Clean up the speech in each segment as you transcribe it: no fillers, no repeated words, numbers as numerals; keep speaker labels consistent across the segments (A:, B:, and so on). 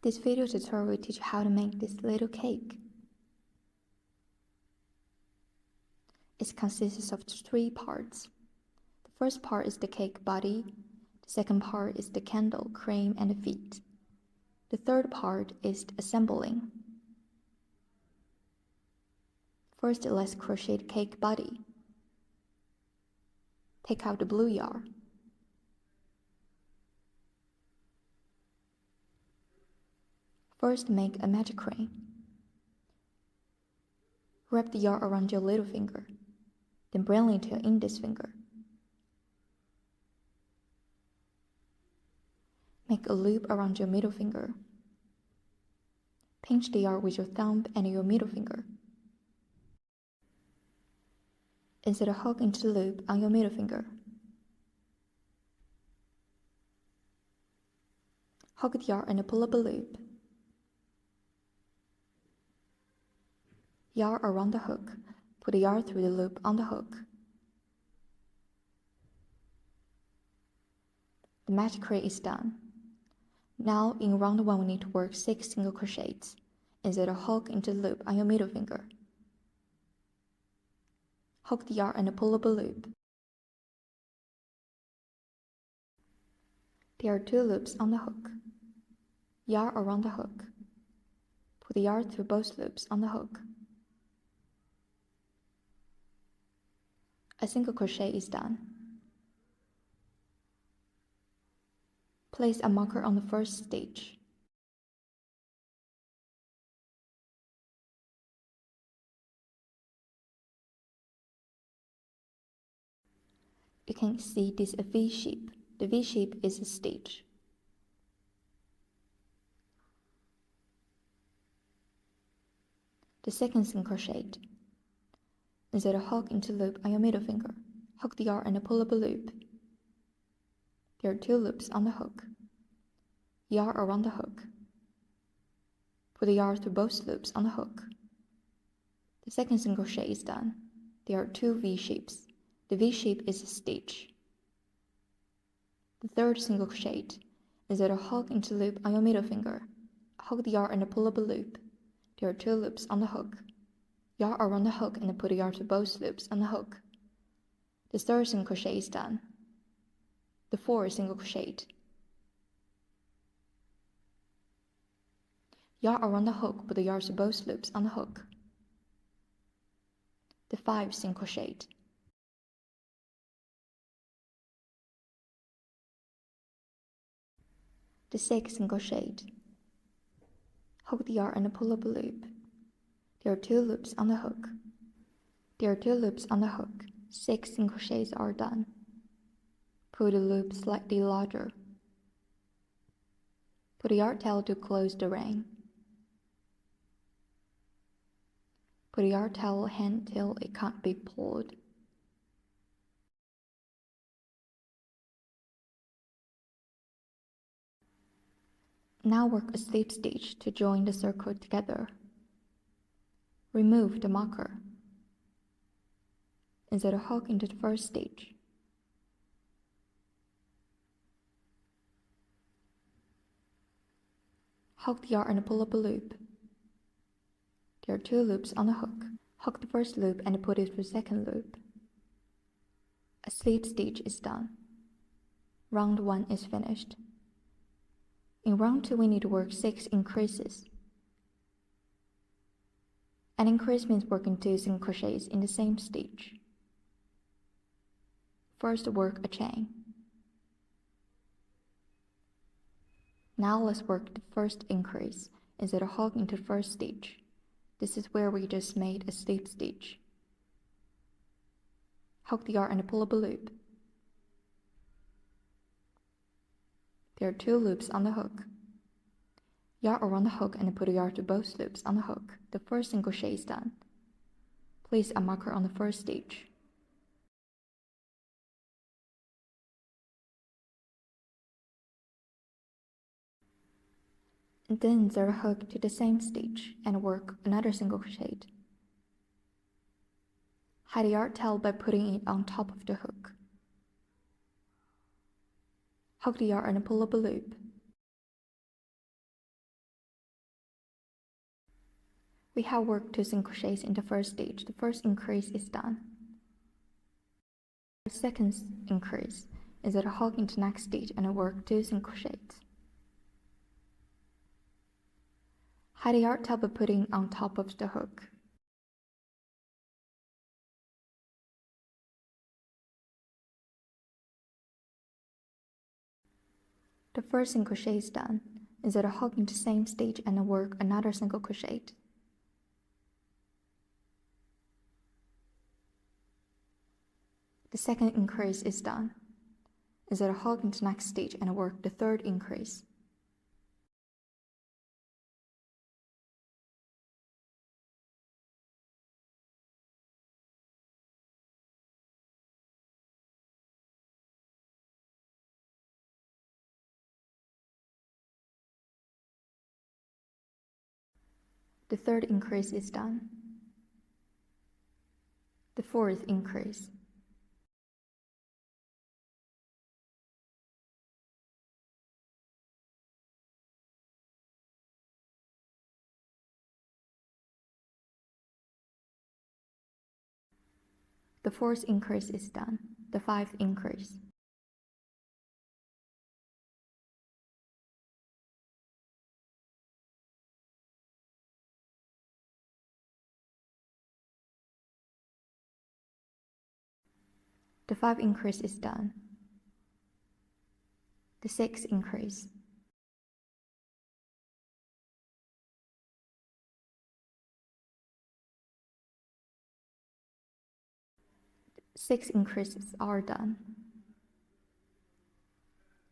A: This video tutorial will teach you how to make this little cake. It consists of 3 parts. The first part is the cake body. The second part is the candle, cream, and the feet. The third part is assembling. First, let's crochet the cake body. Take out the blue yarn. First, make a magic ring. Wrap the yarn around your little finger, then bring it to your index finger. Make a loop around your middle finger. Pinch the yarn with your thumb and your middle finger. Insert a hook into the loop on your middle finger. Hook the yarn and pull up a loop. Yarn around the hook. Put the yarn through the loop on the hook. The magic ring is done. Now in round 1 we need to work 6 single crochets. Insert a hook into the loop on your middle finger. Hook the yarn and pull up a loop. There are 2 loops on the hook. Yarn around the hook. Put the yarn through both loops on the hook. A single crochet is done. Place a marker on the first stitch. You can see this V shape. The V shape is a stitch. The second single crochet. Insert a hook into the loop on your middle finger. Hook the yarn and pull up a loop. There are 2 loops on the hook. Yarn around the hook. Put the yarn through both loops on the hook. The second single crochet is done. There are 2 V shapes. The V shape is a stitch. The third single crochet. Insert a hook into the loop on your middle finger. Hook the yarn and pull up a loop. There are 2 loops on the hook. Yarn around the hook and put the yarn to both loops on the hook. The third single crochet is done. The fourth single crochet. Yarn around the hook, put the yarn to both loops on the hook. The 5th single crochet. The 6th single crochet. Hook the yarn and pull up a loop. There are 2 loops on the hook. There are 2 loops on the hook. 6 single crochets are done. Pull the loop slightly larger. Put the yarn tail to close the ring. Put the yarn tail hand till it can't be pulled. Now work a slip stitch to join the circle together. Remove the marker. Insert a hook into the first stitch. Hook the yarn and pull up a loop. There are 2 loops on the hook. Hook the first loop and put it through the second loop. A slip stitch is done. Round 1 is finished. In round 2 we need to work 6 increases. An increase means working 2 single crochets in the same stitch. First work a chain. Now let's work the first increase. Insert a hook into the first stitch. This is where we just made a slip stitch. Hook the yarn and pull up a loop. There are 2 loops on the hook. Yarn around the hook and put the yarn to both loops on the hook. The first single crochet is done. Place a marker on the first stitch. And then insert a hook to the same stitch and work another single crochet. Hide the yarn tail by putting it on top of the hook. Hook the yarn and pull up a loop. We have worked 2 single crochets in the first stage. The first increase is done. The second increase is that a hook into next stitch and work 2 single crochets. Hide the yarn tail by putting on top of the hook. The first single crochet is done. Insert a hook into same stitch and work another single crochet. The second increase is done. Insert a hook into next stitch and work the third increase. The third increase is done. The fourth increase. The fourth increase is done. The fifth increase. The fifth increase is done. The sixth increase. Six increases are done.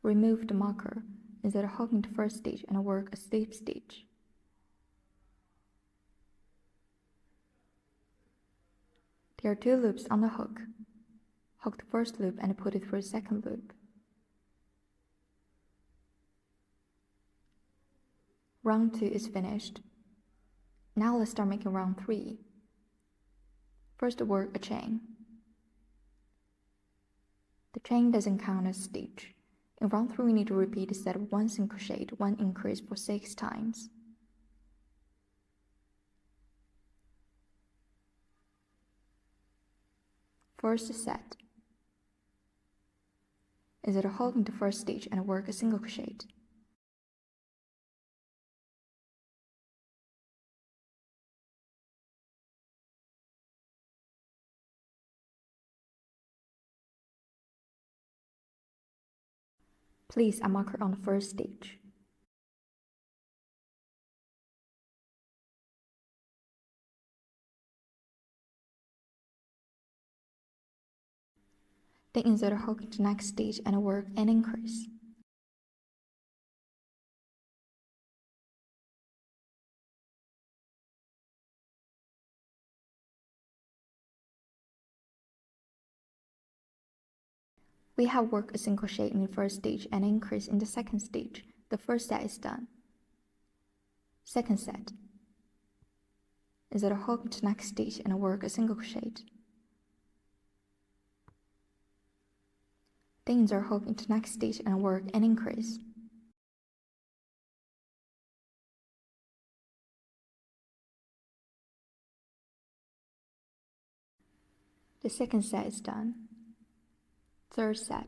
A: Remove the marker, insert a hook into first stitch and work a slip stitch. There are 2 loops on the hook. Hook the first loop and put it through the second loop. Round 2 is finished. Now let's start making round 3. First work a chain. The chain doesn't count as stitch. In round 3 we need to repeat the set of 1 single crochet, 1 increase for 6 times. First set. Insert a hook into first stitch and work a single crochet. Place a marker on the first stitch. Then insert a hook into the next stitch and work an increase. We have worked a single crochet in the first stitch and increase in the second stitch. The first set is done. Second set. Insert a hook into the next stitch and work a single crochet. Then insert a hook into the next stitch and work an increase. The second set is done. Third set.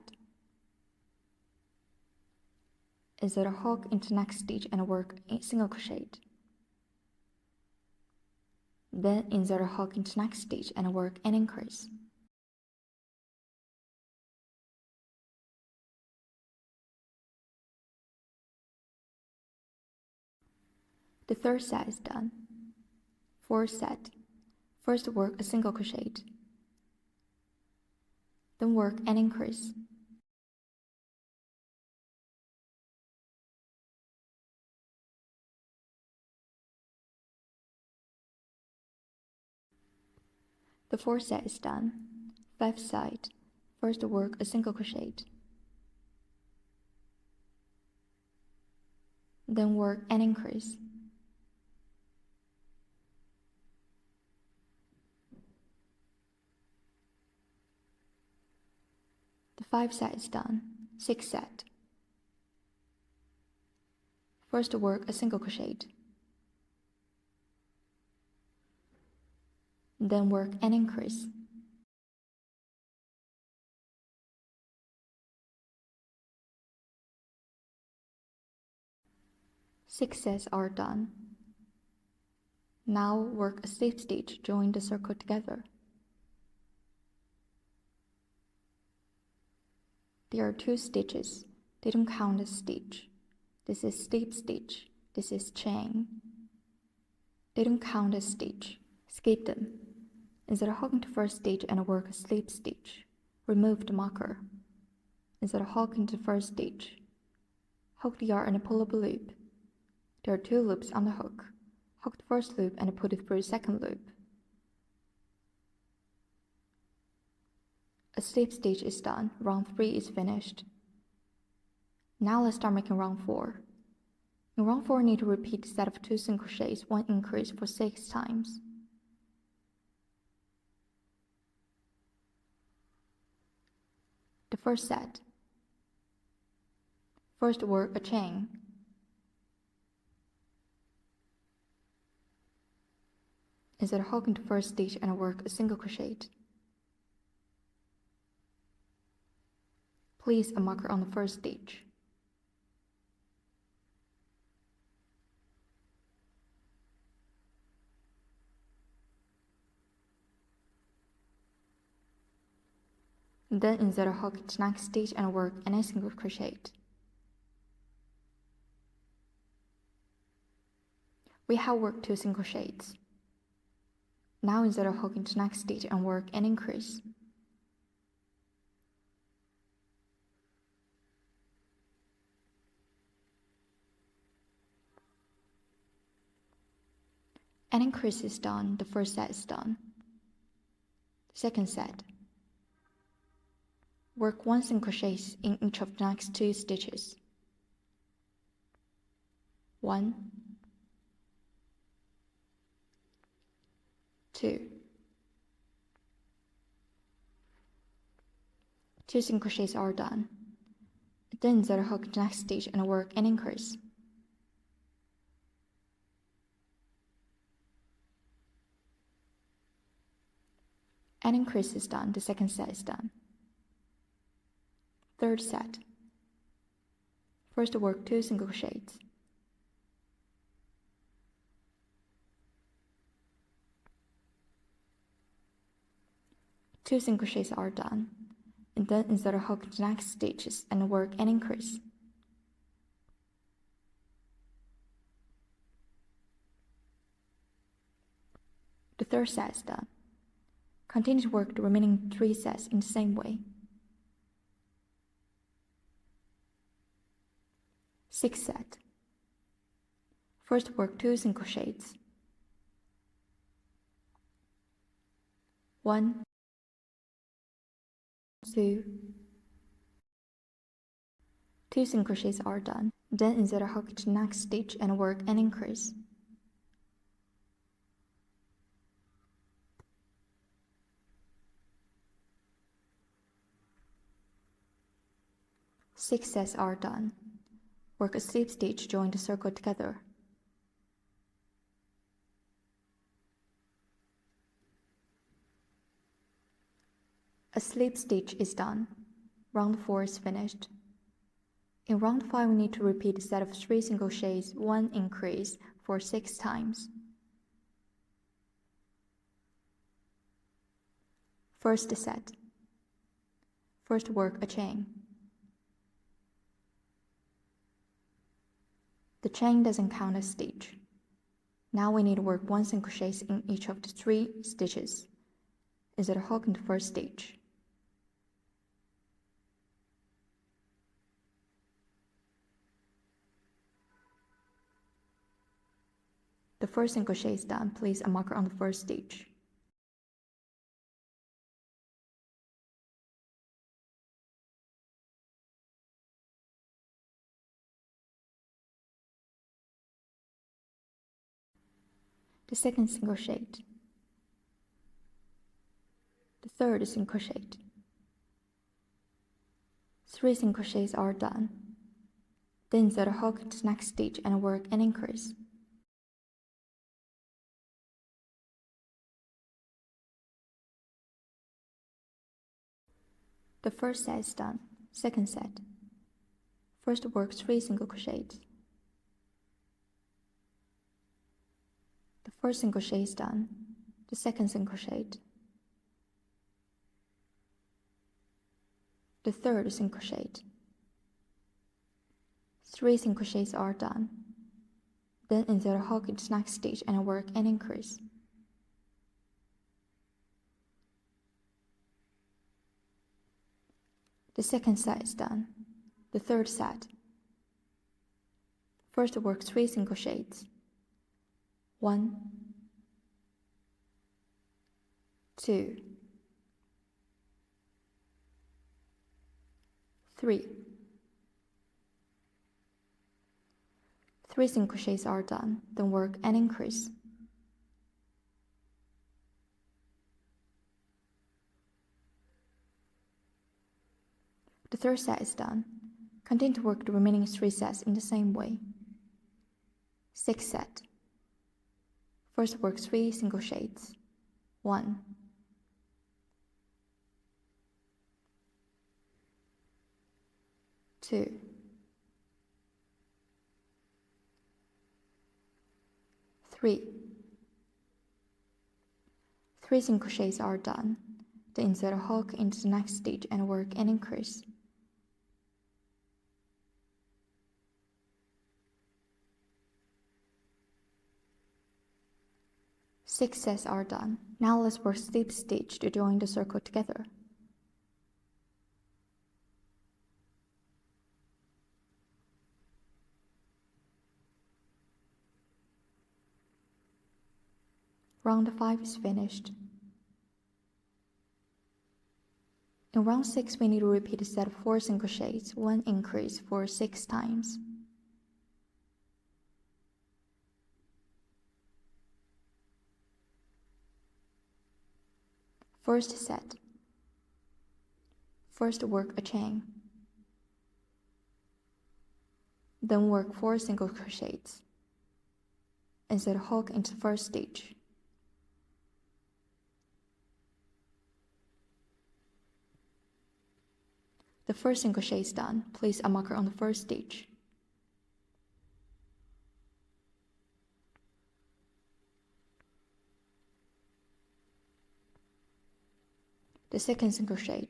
A: Insert a hook into the next stitch and work a single crochet. Then insert a hook into the next stitch and work an increase. The third set is done. Fourth set. First work a single crochet. Then work an increase. The fourth set is done. Fifth set. First work a single crochet. Then work an increase. The fifth set is done. Sixth set. First work a single crochet. then work and increase. Six sets are done. Now work a slip stitch, join the circle together. There are two stitches. They don't count as stitch. This is slip stitch. This is chain. They don't count as stitch. Skip them. Instead of hooking to first stitch and work a slip stitch, remove the marker. Instead of hooking to first stitch, hook the yarn and pull up a loop. There are two loops on the hook. Hook the first loop and put it through the second loop. A slip stitch is done. Round 3 is finished. Now let's start making round 4. In round 4, you need to repeat the set of 2 single crochets, 1 increase for 6 times. The first set. First work a chain. Instead of hooking to first stitch and work a single crochet. Place a marker on the first stitch. Then instead of hooking to next stitch and work any single crochet. We have worked 2 single crochets. Now instead of hooking to next stitch and work an increase. An increase is done, the first set is done. Second set. Work 1 single crochet in each of the next 2 stitches. 1, 2. 2 single crochets are done. Then instead of hook the next stitch and work an increase. An increase is done, the second set is done. Third set. First work 2 single crochets. Two single crochets are done, and then instead of hook the next stitches and work an increase. The third set is done. Continue to work the remaining 3 sets in the same way. 6th set. First work 2 single crochets. 1, 2. 2 single crochets are done. Then instead of hook the next stitch and work an increase. Six sets are done. Work a slip stitch, join the circle together. A slip stitch is done. Round 4 is finished. In round 5, we need to repeat a set of 3 single crochets, 1 increase for 6 times. First set. First work a chain. The chain doesn't count as stitch. Now we need to work 1 single crochet in each of the 3 stitches, instead of hooking the first stitch. The first single crochet is done. Place a marker on the first stitch. The second single crochet. The third single crochet. 3 single crochets are done. Then instead of hook the next stitch and work an increase. The first set is done. Second set. First work 3 single crochets. The first single crochet is done. The second single crochet. The third single crochet. 3 single crochets are done. Then insert a hook into the next stitch and work an increase. The second set is done. The third set. First work 3 single crochets. 1, 2, 3. 3 single crochets are done, then work an increase. The third set is done. Continue to work the remaining 3 sets in the same way. Sixth set. First work 3 single crochets. 1, 2, 3. 3 single crochets are done. Then insert a hook into the next stitch and work an increase. Six sets are done. Now let's work slip stitch to join the circle together. Round 5 is finished. In round 6, we need to repeat a set of 4 single crochets, 1 increase for 6 times. First set. First work a chain. Then work 4 single crochets. Insert a hook into the first stitch. The first single crochet is done. Place a marker on the first stitch. The second single crochet.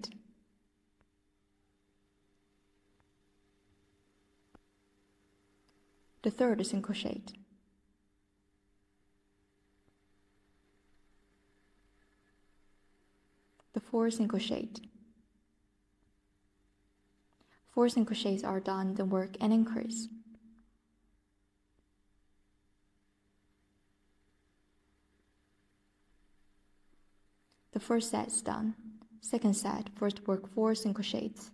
A: The third single crochet. The fourth single crochet. 4 single crochets are done, then work an increase. The first set is done. Second set, first work 4 single crochets.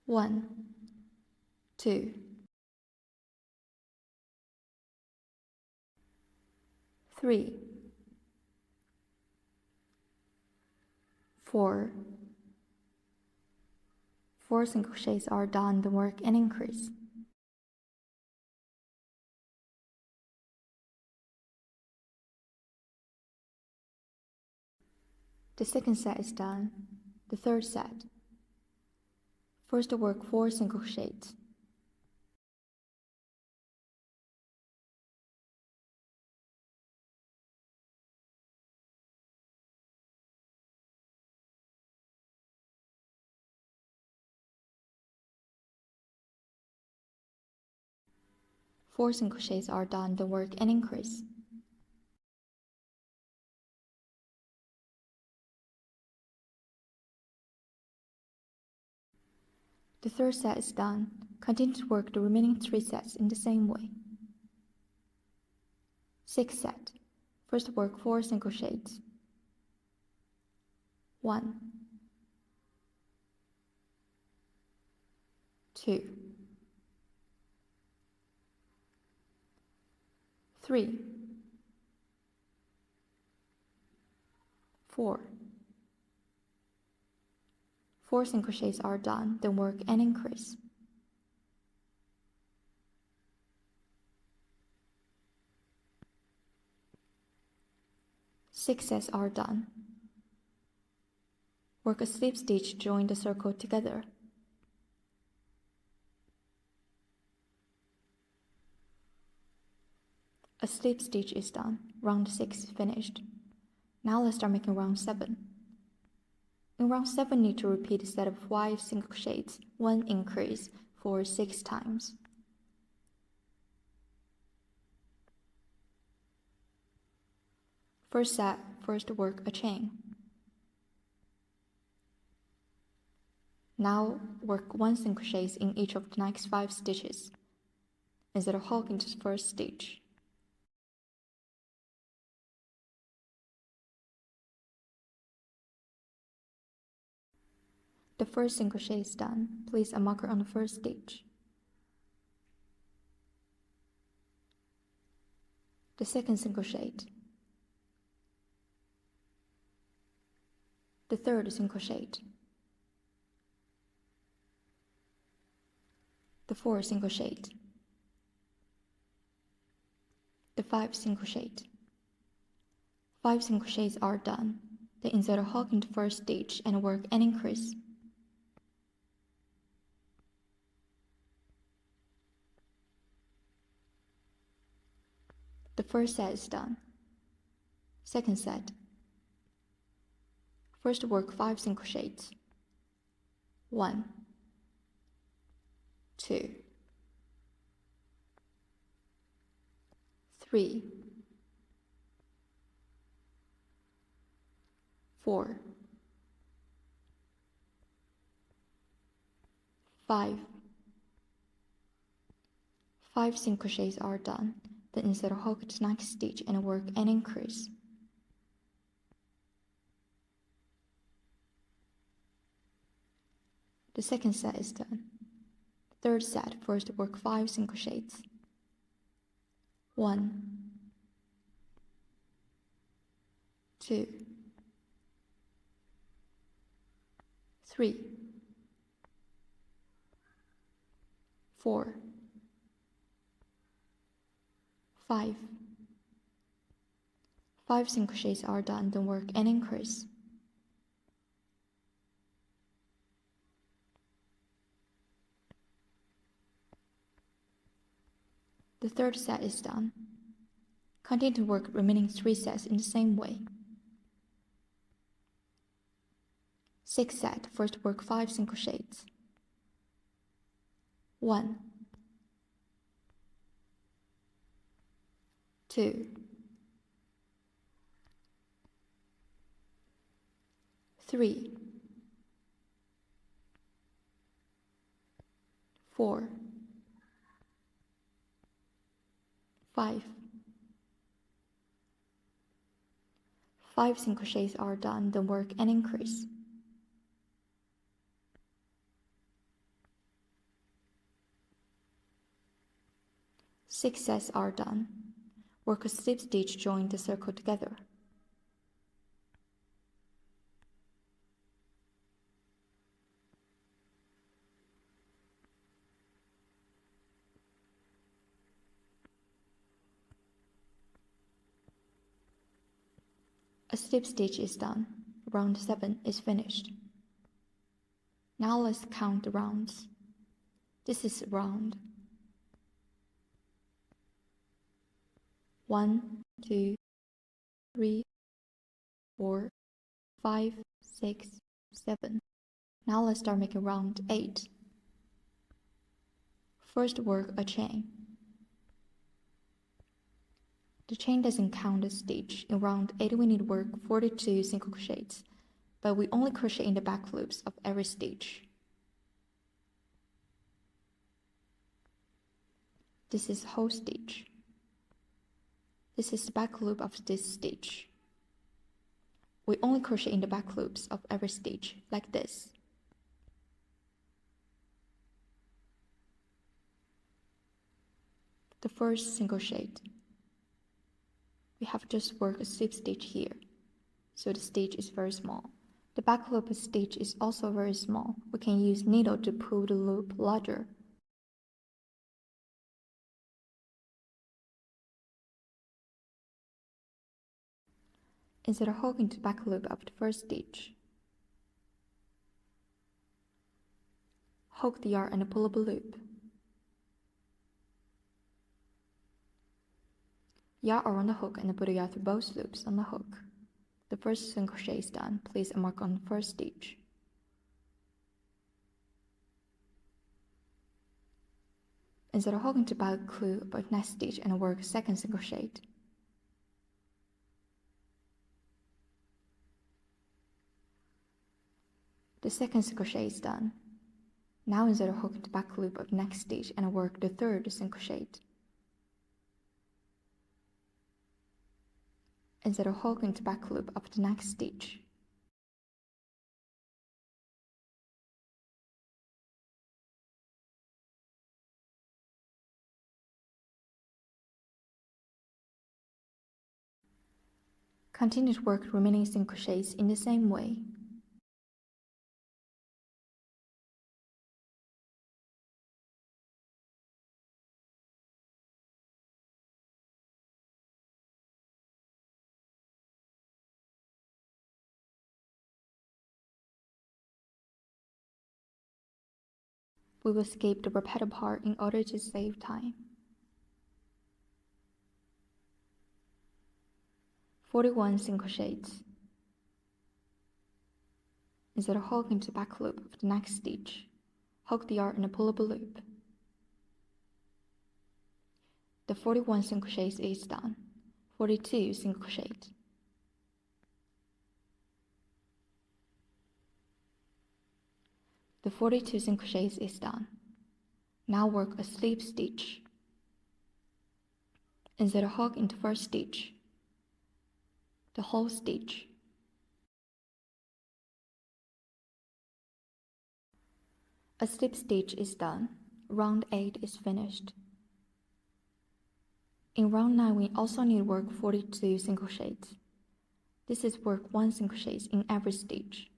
A: 1, 2, 3, 4. 4 single crochets are done, then work an increase. The second set is done. The third set. First work 4 single crochets. 4 single crochets are done, then work an increase. The third set is done. Continue to work the remaining 3 sets in the same way. Sixth set. First work 4 single crochets. 1, 2, 3, 4. 4 single crochets are done, then work an increase. 6 sets are done. Work a slip stitch to join the circle together. A slip stitch is done. Round 6 finished. Now let's start making round 7. In round 7, need to repeat a set of 5 single crochets, 1 increase for 6 times. First set, first work a chain. Now work 1 single crochet in each of the next 5 stitches. Insert a hook into the first stitch. The first single crochet is done. Place a marker on the first stitch. The second single crochet. The third single crochet. The fourth single crochet. The fifth single crochet. 5 single crochets are done. Then insert a hook into the first stitch and work an increase. The first set is done. Second set. First work 5 single crochets. 1, 2, 3, 4, 5. 5 single crochets are done. Then insert a hook to the next stitch and work an increase. The second set is done. Third set, first work 5 single crochets. 1, 2, 3, 4, 5. 5 single crochets are done, then work an increase. The third set is done. Continue to work remaining 3 sets in the same way. Sixth set, first work 5 single crochets. 1, 2, 3, 4, 5. 5 single crochets are done, then work an increase. Six sets are done. Work a slip stitch, join the circle together. A slip stitch is done. Round 7 is finished. Now let's count the rounds. This is round 1, 2, 3, 4, 5, 6, 7. Now let's start making round 8. First work a chain. The chain doesn't count a stitch. In round 8 we need to work 42 single crochets, but we only crochet in the back loops of every stitch. This is whole stitch. This is the back loop of this stitch. We only crochet in the back loops of every stitch, like this. The first single crochet. We have just worked a slip stitch here, so the stitch is very small. The back loop stitch is also very small. We can use needle to pull the loop larger. Insert a hook into the back loop of the first stitch. Hook the yarn and pull up a loop. Yarn around the hook and put the yarn through both loops on the hook. The first single crochet is done. Place a mark on the first stitch. Insert a hook into the back loop of the next stitch and work a second single crochet. The second single crochet is done. Now insert a hook into the back loop of the next stitch and work the third single crochet. Insert a hook into the back loop of the next stitch. Continue to work the remaining single crochets in the same way. We will skip the repeated part in order to save time. 41 single crochets. Insert a hook into the back loop of the next stitch. Hook the yarn and pull up a loop. The 41 single crochets is done. 42 single crochets. The 42 single crochets is done. Now work a slip stitch. Insert a hook into first stitch. The whole stitch. A slip stitch is done. Round 8 is finished. In round 9 we also need to work 42 single crochets. This is work 1 single crochet in every stitch.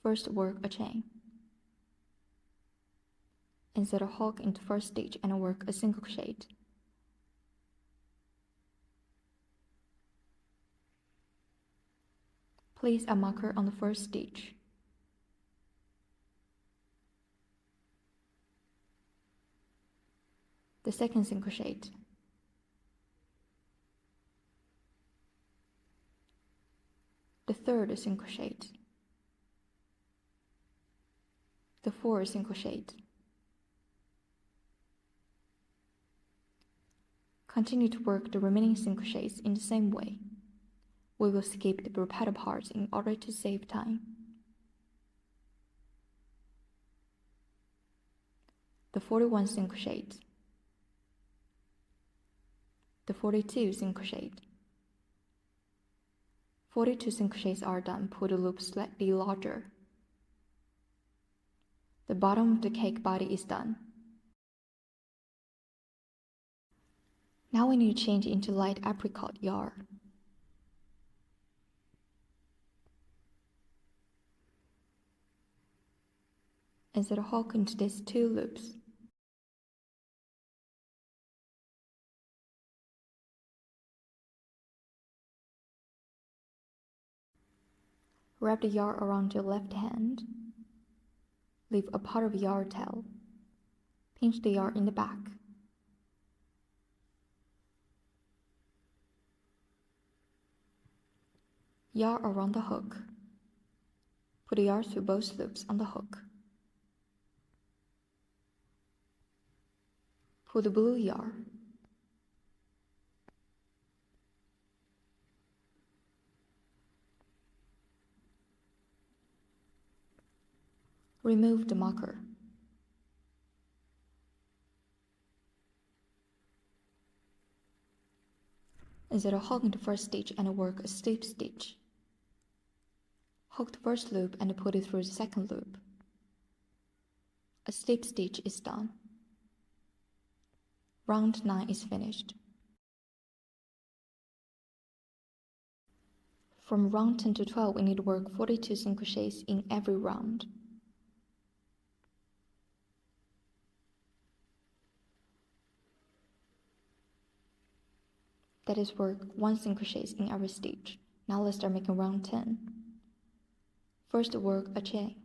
A: First work a chain. Insert a hook into first stitch and work a single crochet. Place a marker on the first stitch. The second single crochet. The third single crochet. The fourth single crochet. Continue to work the remaining single crochets in the same way. We will skip the repeated parts in order to save time. The 41 single crochet. The 42 single crochet. 42 single crochets are done. Put the loop slightly larger. The bottom of the cake body is done. Now we need to change into light apricot yarn. Insert a hook into these 2 loops. Wrap the yarn around your left hand. Leave a part of yarn tail. Pinch the yarn in the back. Yarn around the hook. Put the yarn through both loops on the hook. Pull the blue yarn. Remove the marker. Insert a hook into the first stitch and work a slip stitch. Hook the first loop and put it through the second loop. A slip stitch is done. Round 9 is finished. From round 10 to 12, we need to work 42 single crochets in every round. That is work 1 single crochet in every stitch. Now let's start making round 10. First work a chain.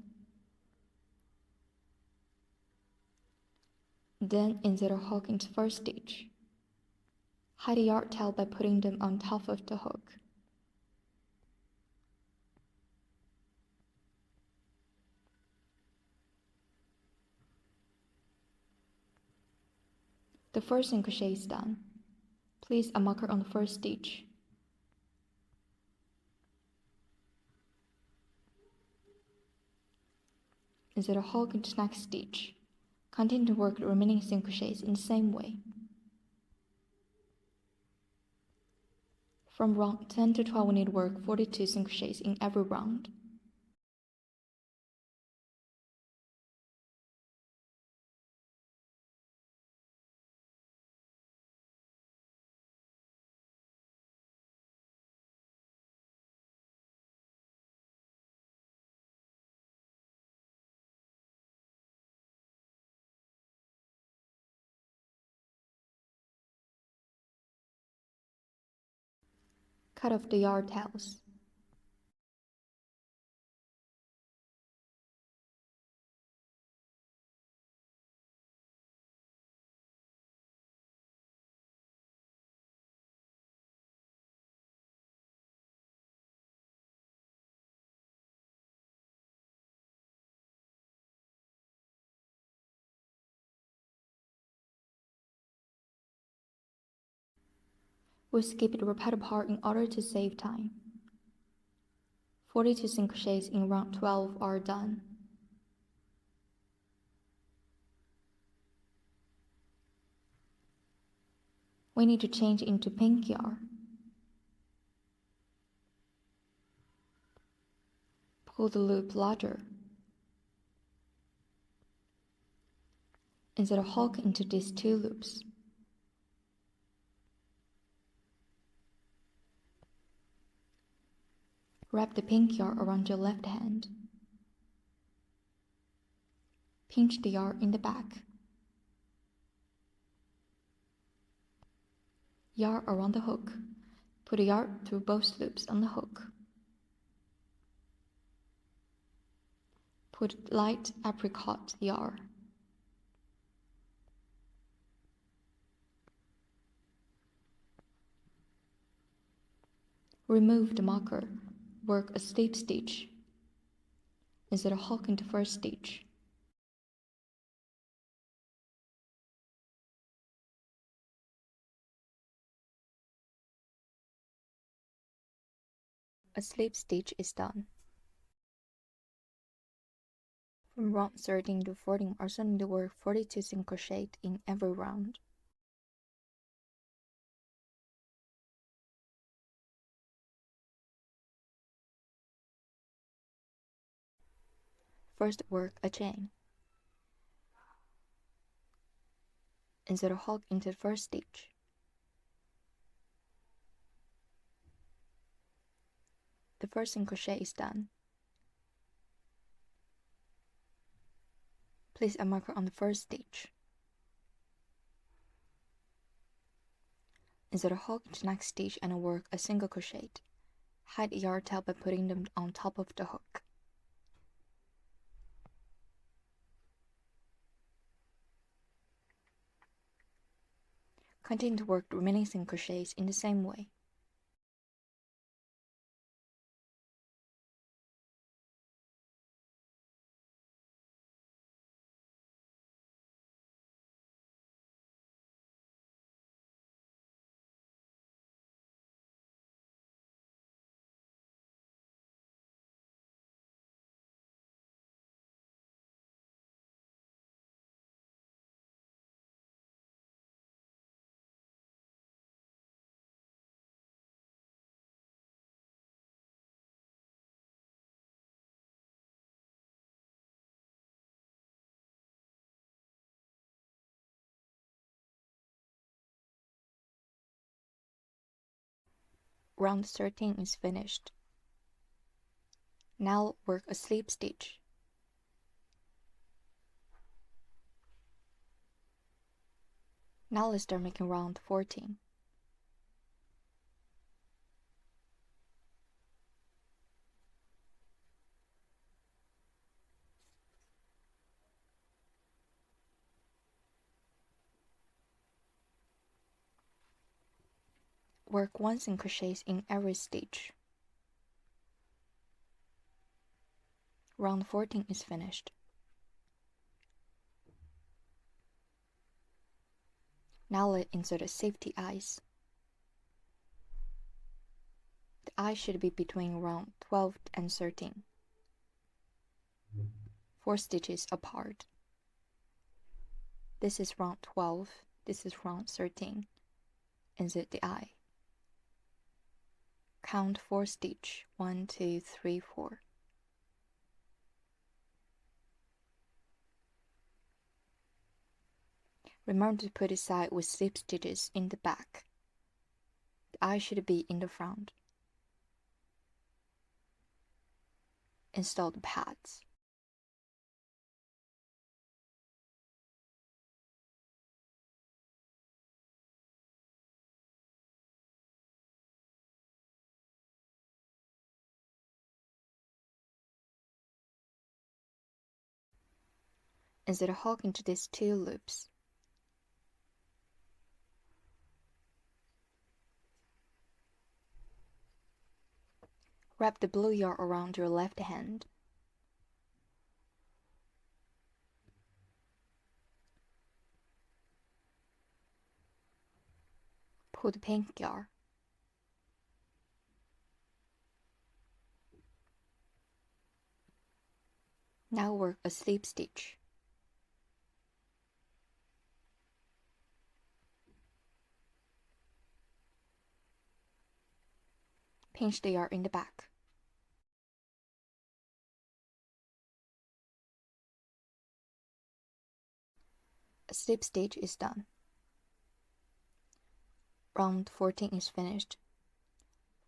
A: Then insert a hook into first stitch. Hide the yarn tail by putting them on top of the hook. The first single crochet is done. Place a marker on the first stitch. Insert a hook into the next stitch. Continue to work the remaining single crochets in the same way. From round 10 to 12, we need to work 42 single crochets in every round. Cut off the yarn tails. We'll skip the repeated part in order to save time. 42 single crochets in round 12 are done. We need to change into pink yarn. Pull the loop larger. Insert a hook into these two loops. Wrap the pink yarn around your left hand. Pinch the yarn in the back. Yarn around the hook. Put the yarn through both loops on the hook. Put light apricot yarn. Remove the marker. Work a slip stitch. Insert a hook into first stitch. A slip stitch is done. From round 13 to 14, also need to work 42 single crochet in every round. First work a chain. Insert a hook into the first stitch. The first single crochet is done. Place a marker on the first stitch. Insert a hook into the next stitch and work a single crochet. Hide the yarn tail by putting them on top of the hook. Continue to work the remaining single crochets in the same way. Round 13 is finished. Now work a slip stitch. Now let's start making round 14. Work 1 single crochet in every stitch. Round 14 is finished. Now let's insert a safety eyes. The eye should be between round 12 and 13, 4 stitches apart. This is round 12, this is round 13. Insert the eye. Count 4 stitch, 1, 2, 3, 4. Remember to put it side with slip stitches in the back. The eye should be in the front. Install the pads. Insert a hook into these 2 loops. Wrap the blue yarn around your left hand. Pull the pink yarn. Now work a slip stitch. Pinch the yarn in the back. A slip stitch is done. Round 14 is finished.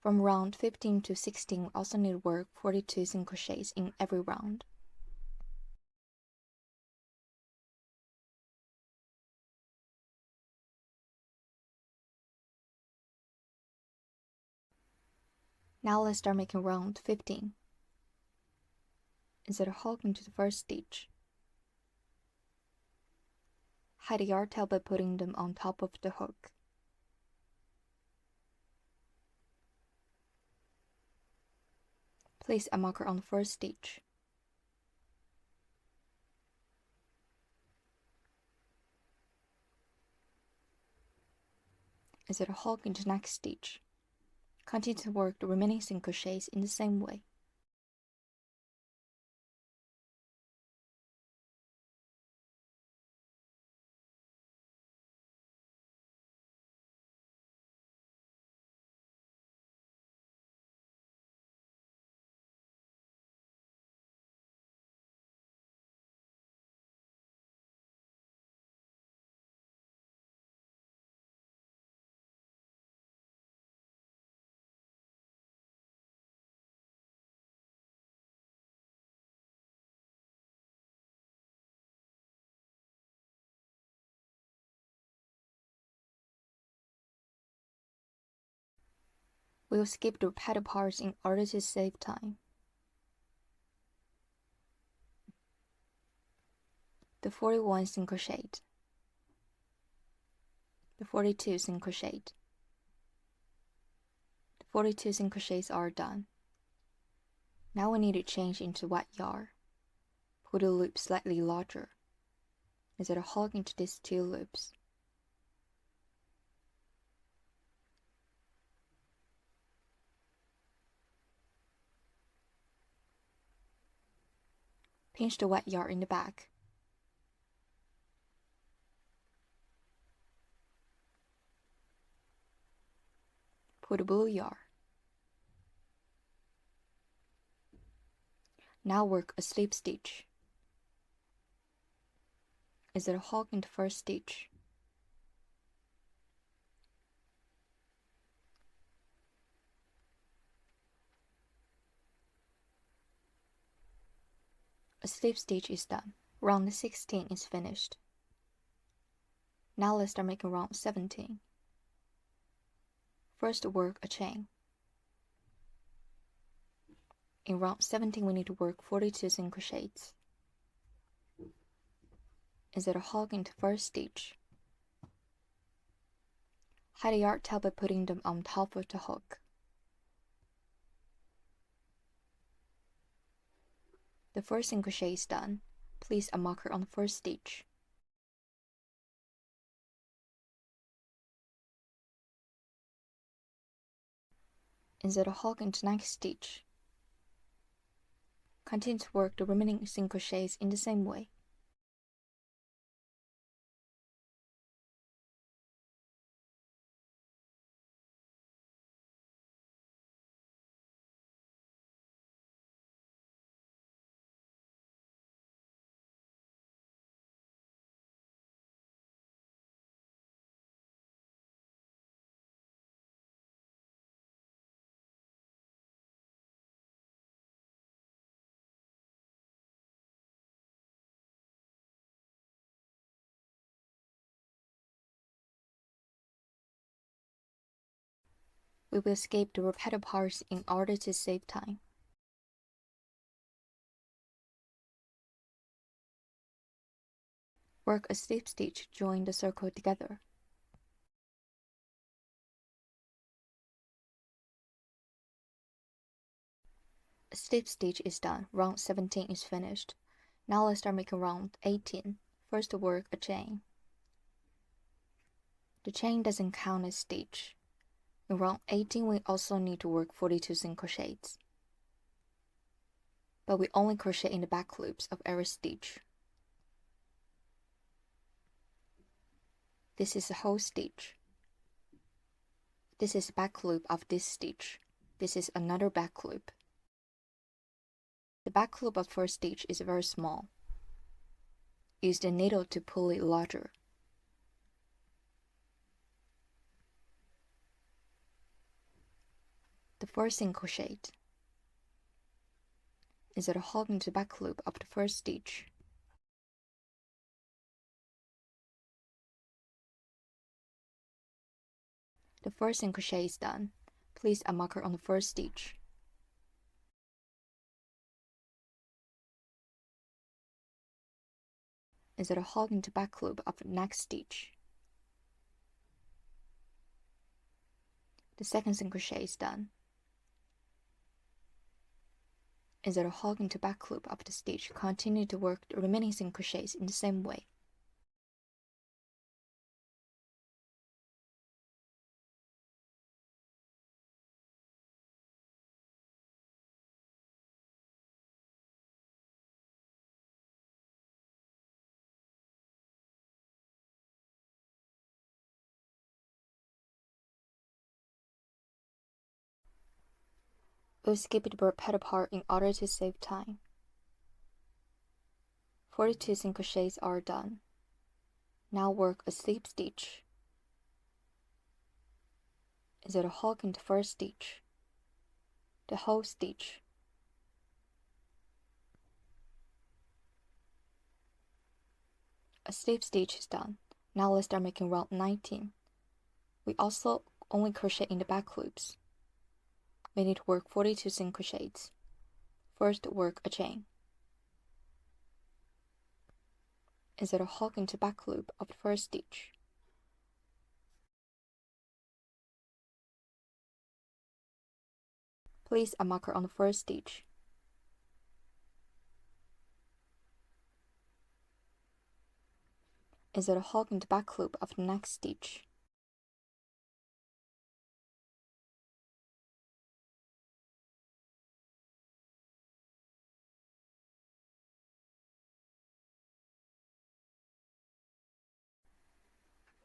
A: From round 15 to 16, we also need to work 42 single crochets in every round. Now let's start making round 15. Insert a hook into the first stitch. Hide the yarn tail by putting them on top of the hook. Place a marker on the first stitch. Insert a hook into the next stitch. Continue to work the remaining single crochets in the same way. We'll skip the petal parts in order to save time. The 41 single crochet, the 42 single crochet, the 42 single crochets are done. Now we need to change into white yarn. Pull the loop slightly larger. Insert a hook into these 2 loops. Pinch the white yarn in the back. Pull the blue yarn. Now work a slip stitch. Insert a hook in the first stitch. A slip stitch is done. Round 16 is finished. Now let's start making round 17. First work a chain. In round 17 we need to work 42 single crochets. Insert a hook into first stitch. Hide the yarn tail by putting them on top of the hook. The first single crochet is done. Place a marker on the first stitch. Insert a hook into the next stitch. Continue to work the remaining single crochets in the same way. We will skip the repeated parts in order to save time. Work a slip stitch, join the circle together. A slip stitch is done, round 17 is finished. Now let's start making round 18. First work a chain. The chain doesn't count as stitch. In round 18 we also need to work 42 single crochets. But we only crochet in the back loops of every stitch. This is a whole stitch. This is the back loop of this stitch. This is another back loop. The back loop of first stitch is very small. Use the needle to pull it larger. The first single crochet. Insert a hook into the back loop of the first stitch. The first single crochet is done. Place a marker on the first stitch. Insert a hook into the back loop of the next stitch. The second single crochet is done. Insert a hook into the back loop of the stitch. Continue to work the remaining single crochets in the same way. We'll skip the repeated part in order to save time. 42 single crochets are done. Now work a slip stitch. Insert a hook into the first stitch. The whole stitch. A slip stitch is done. Now let's start making round 19. We also only crochet in the back loops. We need to work 42 single crochets. First work a chain. Insert a hook into the back loop of the first stitch. Place a marker on the first stitch. Insert a hook into the back loop of the next stitch.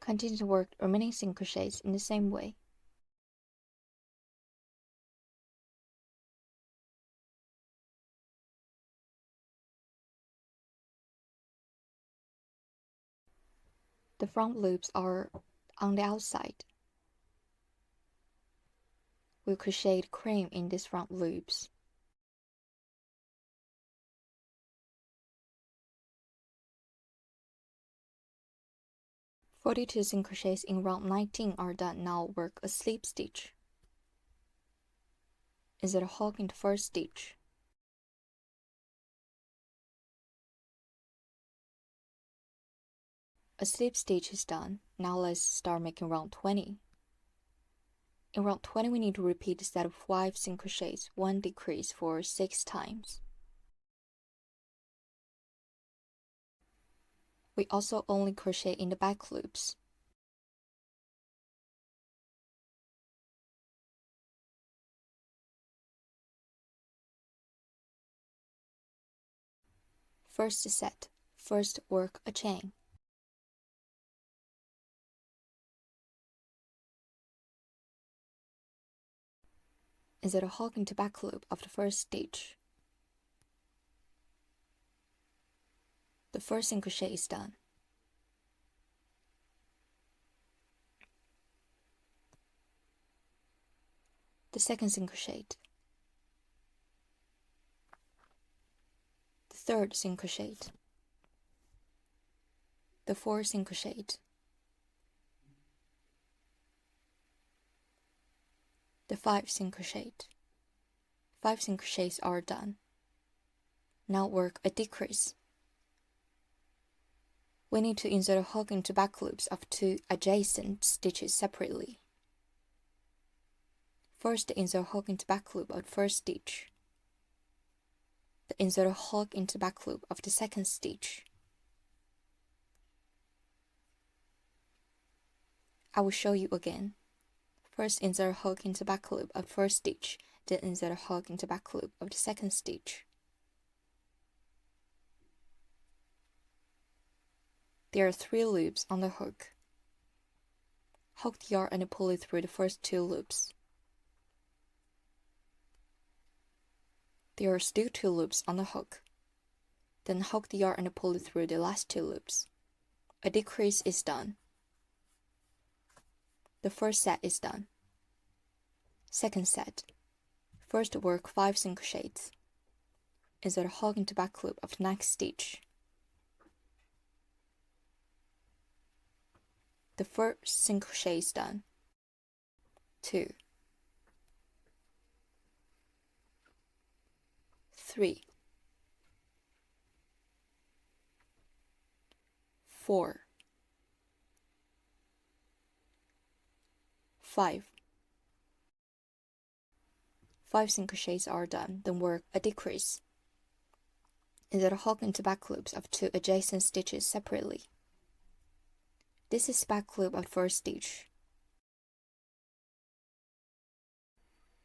A: Continue to work the remaining single crochets in the same way. The front loops are on the outside. We'll crochet cream in these front loops. "42 single crochets in round 19 are done. Now work a slip stitch. Insert a hook into the first stitch. A slip stitch is done. Now let's start making round 20. In round 20, we need to repeat a set of 5 single crochets, 1 decrease for 6 times. We also only crochet in the back loops. First set. First work a chain. Insert a hook into back loop of the first stitch. The first single crochet is done. The second single crochet. The third single crochet. The fourth single crochet. The 5 single crochet. 5 single crochets are done. Now work a decrease. We need to insert a hook into back loops of 2 adjacent stitches separately. First, insert a hook into back loop of the first stitch. Then insert a hook into back loop of the second stitch. I will show you again. First, insert a hook into back loop of the first stitch, then insert a hook into back loop of the second stitch. There are 3 loops on the hook. Hook the yarn and pull it through the first 2 loops. There are still 2 loops on the hook. Then hook the yarn and pull it through the last 2 loops. A decrease is done. The first set is done. Second set. First work 5 single crochets. Insert a hook into back loop of the next stitch. The first single crochet is done. 2, 3, 4, 5. 5 single crochets are done, then work a decrease. Insert a hook into back loops of 2 adjacent stitches separately. This is back loop of the first stitch.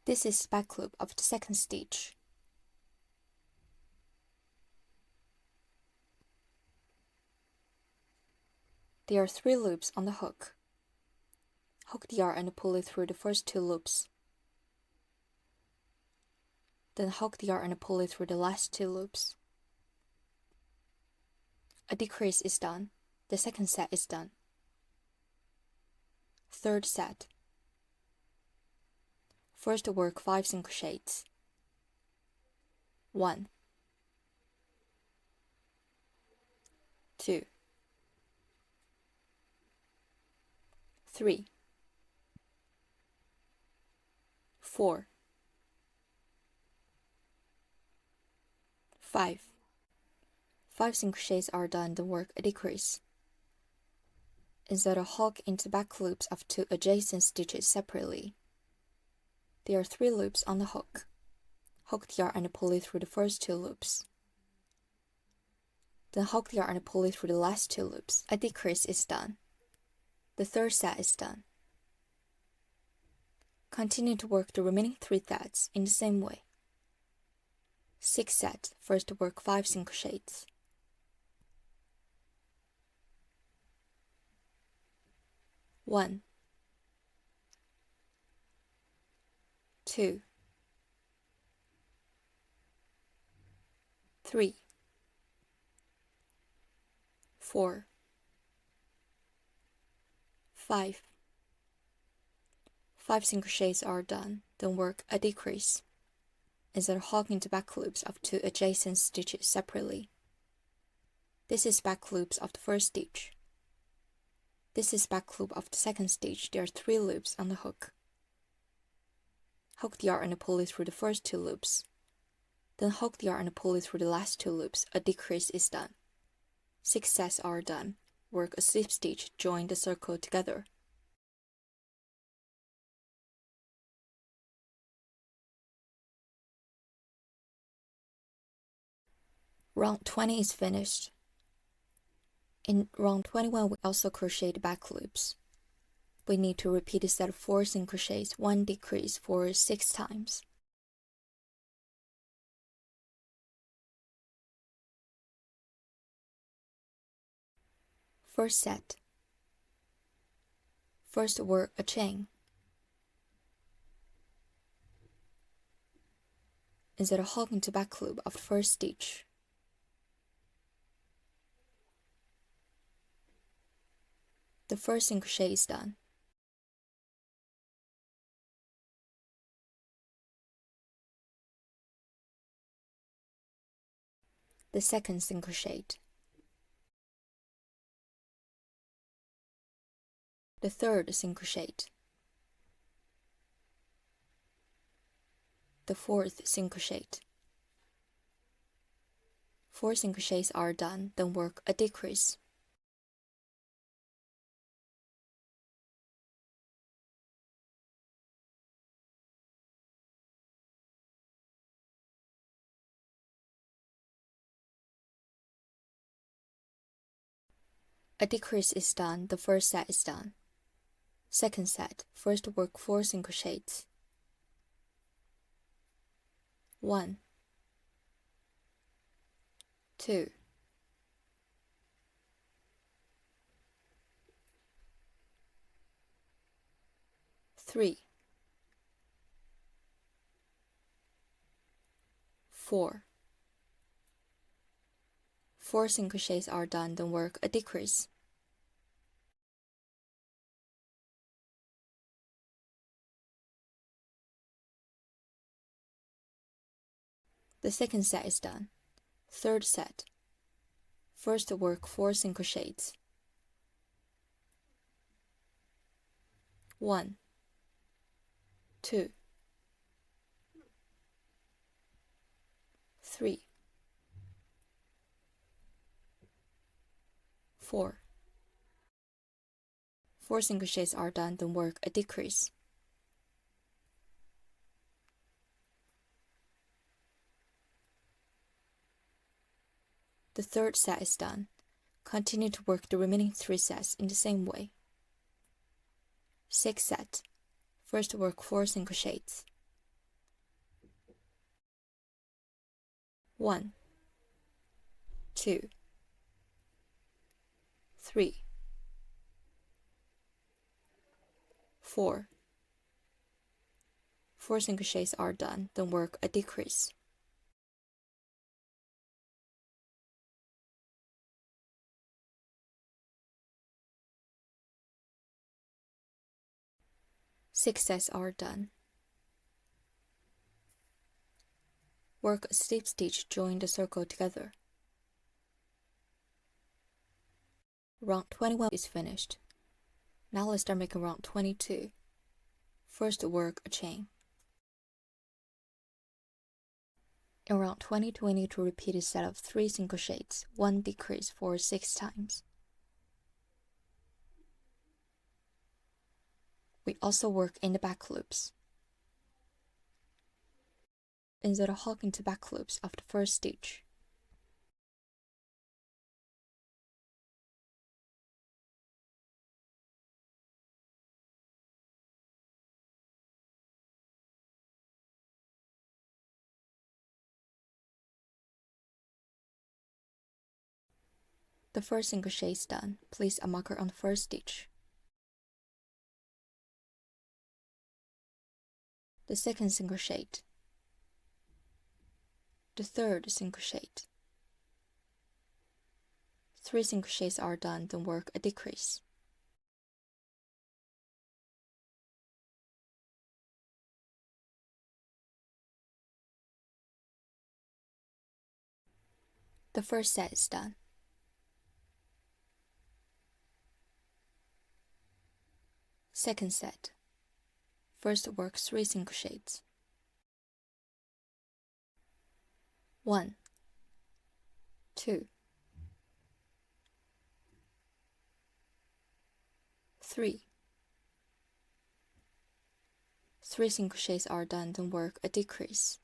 A: This is back loop of the second stitch. There are 3 loops on the hook. Hook the yarn and pull it through the first 2 loops. Then hook the yarn and pull it through the last 2 loops. A decrease is done. The second set is done. Third set. First work 5 single crochets. 1, 2, 3, 4, 5. 5 single crochets are done, then work a decrease. Insert a hook into back loops of 2 adjacent stitches separately. There are 3 loops on the hook. Hook the yarn and pull it through the first 2 loops. Then hook the yarn and pull it through the last 2 loops. A decrease is done. The third set is done. Continue to work the remaining 3 sets in the same way. 6th set. First work 5 single crochets. 1, 2, 3, 4, 5. 5 single crochets are done, then work a decrease. Insert a hook into back loops of 2 adjacent stitches separately. This is back loops of the first stitch. This is back loop of the second stitch. There are 3 loops on the hook. Hook the yarn and pull it through the first 2 loops. Then hook the yarn and pull it through the last 2 loops. A decrease is done. 6 sets are done. Work a slip stitch, join the circle together. Round 20 is finished. In round 21, we also crocheted back loops. We need to repeat a set of 4 single crochets, 1 decrease for 6 times. First set. First work a chain. Insert a hook into back loop of the first stitch. The first single crochet is done. The second single crochet. The third single crochet. The fourth single crochet. 4 single crochets are done, then work a decrease. A decrease is done, the first set is done. Second set, first work 4 single crochets. 1, 2, 3, 4. 4 single crochets are done, then work a decrease. The second set is done. Third set. First work 4 single crochets. 1, 2, 3, 4. 4 single crochets are done, then work a decrease. The third set is done. Continue to work the remaining 3 sets in the same way. Sixth set. First work 4 single crochets. 1, 2, 3, 4. 4 single crochets are done, then work a decrease. Six sets are done. Work a slip stitch, join the circle together. Round 21 is finished. Now let's start making round 22. First work a chain. In round 22, we need to repeat a set of 3 single crochets, 1 decrease for 6 times. We also work in the back loops. Insert a hook into back loops of the first stitch. The first single crochet is done. Place a marker on the first stitch. The second single crochet. The third single crochet. 3 single crochets are done, then work a decrease. The first set is done. Second set. First work 3 single crochets. 1, 2, 3. 3 single crochets are done, then work a decrease.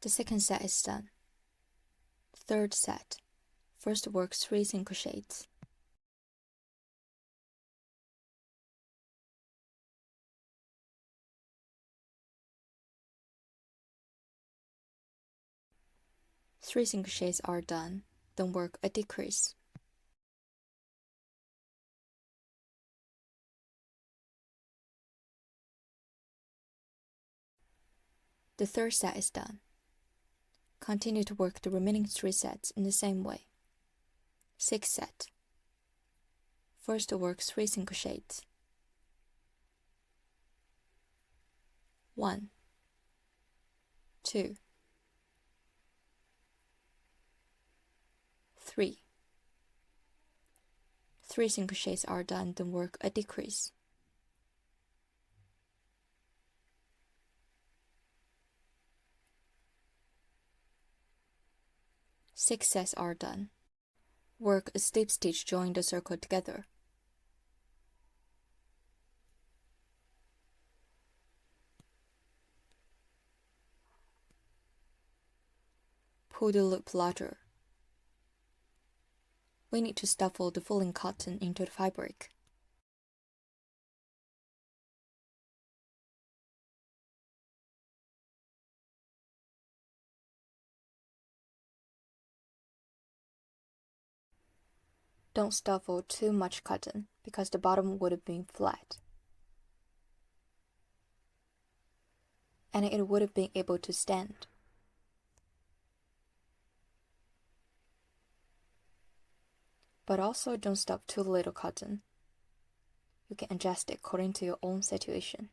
A: The second set is done. Third set. First work 3 single crochets. Three single crochets are done, then work a decrease. The third set is done. Continue to work the remaining 3 sets in the same way. Sixth set. First work 3 single crochets. 1, 2, 3. 3 single crochets are done, then work a decrease. Six sets are done. Work a slip stitch join the circle together. Pull the loop larger. We need to stuffle the falling cotton into the fabric. Don't stuffle too much cotton because the bottom would have been flat, and it would have been able to stand. But also don't stuff too little cotton. You can adjust it according to your own situation.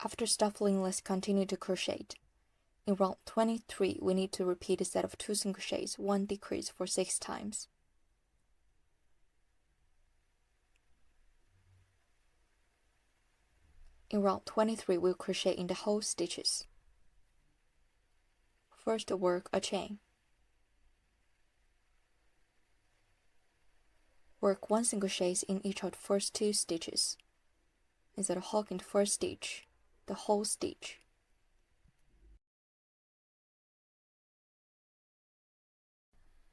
A: After stuffing, let's continue to crochet. In round 23, we need to repeat a set of 2 single crochets, 1 decrease for 6 times. In round 23, we'll crochet in the whole stitches. First, work a chain. Work 1 single crochet in each of the first 2 stitches. Instead of hooking the first stitch, the whole stitch.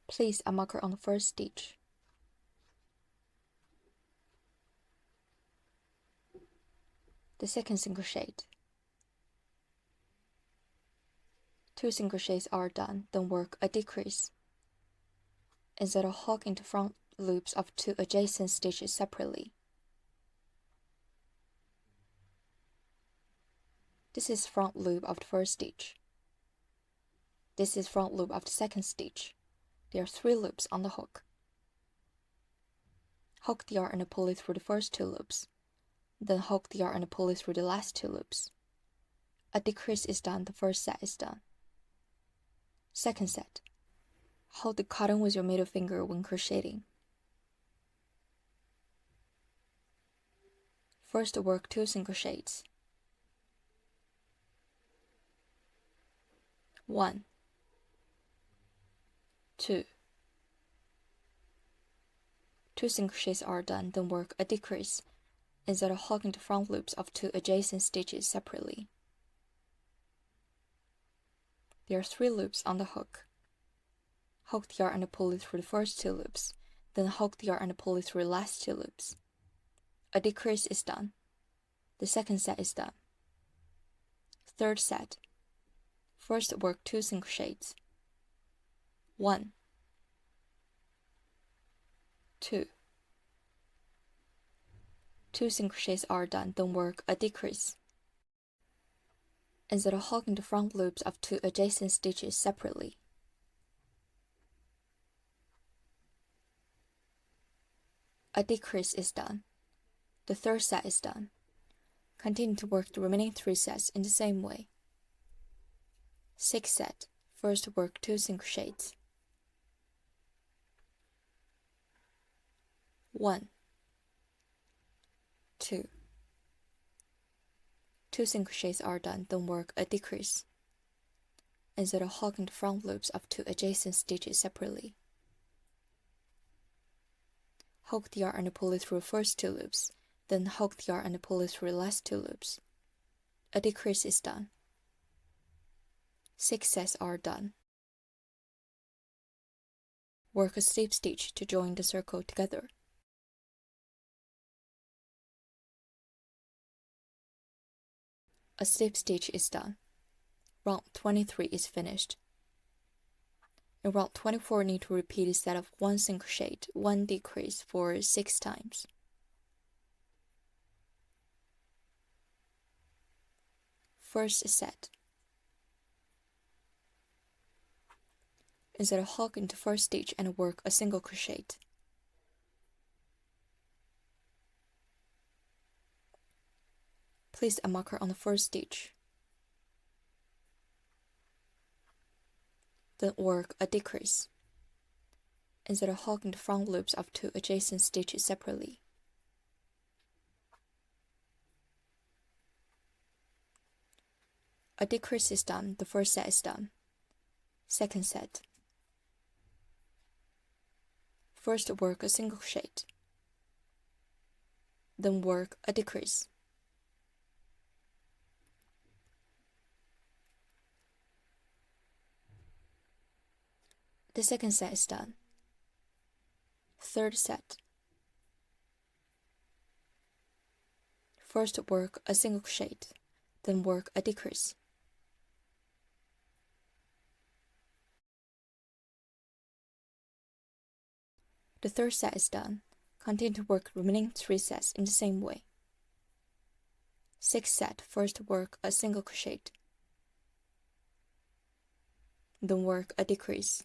A: Place a marker on the first stitch. The second single crochet. 2 single crochets are done, then work a decrease. Instead of hooking the front loops of 2 adjacent stitches separately. This is front loop of the first stitch. This is front loop of the second stitch. There are 3 loops on the hook. Hook the yarn and pull it through the first 2 loops. Then hook the yarn and pull it through the last 2 loops. A decrease is done, the first set is done. Second set. Hold the cotton with your middle finger when crocheting. First work 2 single crochets. 1, 2. 2 single crochets are done, then work a decrease. Instead of hooking the front loops of 2 adjacent stitches separately. There are 3 loops on the hook. Hook the yarn and pull it through the first 2 loops, then hook the yarn and pull it through the last 2 loops. A decrease is done. The second set is done. Third set. First work 2 single crochets. 1, 2. 2 single crochets are done, then work a decrease. Instead of hooking the front loops of 2 adjacent stitches separately. A decrease is done. The third set is done. Continue to work the remaining 3 sets in the same way. Sixth set. First work 2 single crochets. 1, 2. 2 single crochets are done, then work a decrease. Instead of hooking the front loops of 2 adjacent stitches separately. Hook the yarn and pull it through the first 2 loops, Then hook the yarn and pull it through the last 2 loops. A decrease is done. 6 sets are done. Work a slip stitch to join the circle together. A slip stitch is done. Round 23 is finished. In round 24, need to repeat a set of 1 single crochet, 1 decrease for 6 times. First set. Insert a hook into first stitch and work a single crochet. Place a marker on the first stitch. Then work a decrease. Insert a hook into front loops of 2 adjacent stitches separately. A decrease is done, the first set is done. Second set. First work a single crochet. Then work a decrease. The second set is done. Third set. First work a single crochet, then work a decrease. The third set is done. Continue to work remaining 3 sets in the same way. Sixth set, first work a single crochet, then work a decrease.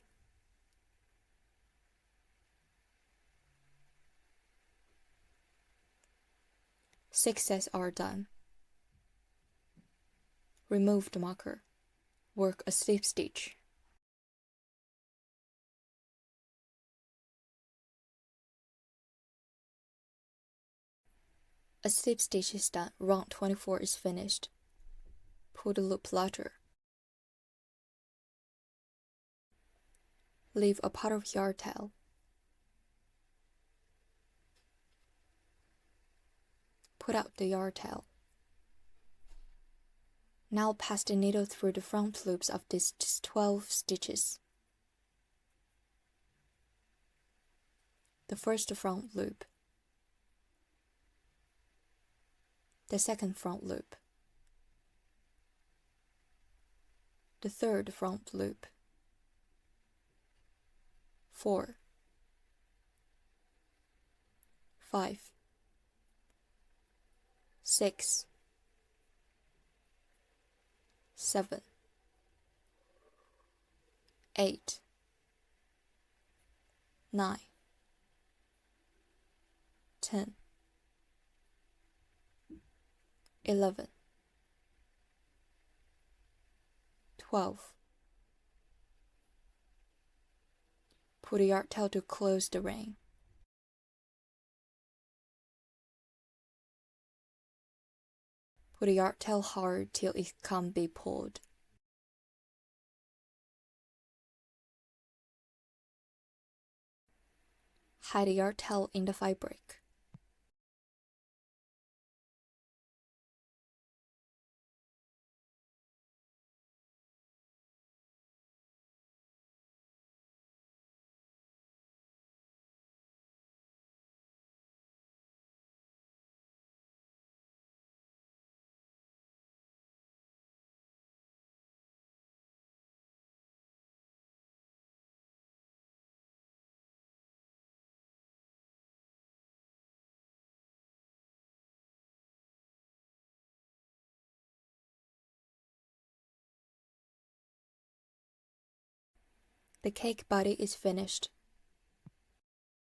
A: Six sets are done. Remove the marker. Work a slip stitch. A slip stitch is done. Round 24 is finished. Pull the loop larger. Leave a part of yarn tail. Put out the yarn tail. Now pass the needle through the front loops of these 12 stitches. The first front loop, the second front loop, the third front loop, 4, 5, 6, 7, 8, 9, 10, 11, 12. Put the yarn tail to close the ring. Put the yarn tail hard till it can't be pulled. Hide the yarn tail in the fabric. The cake body is finished.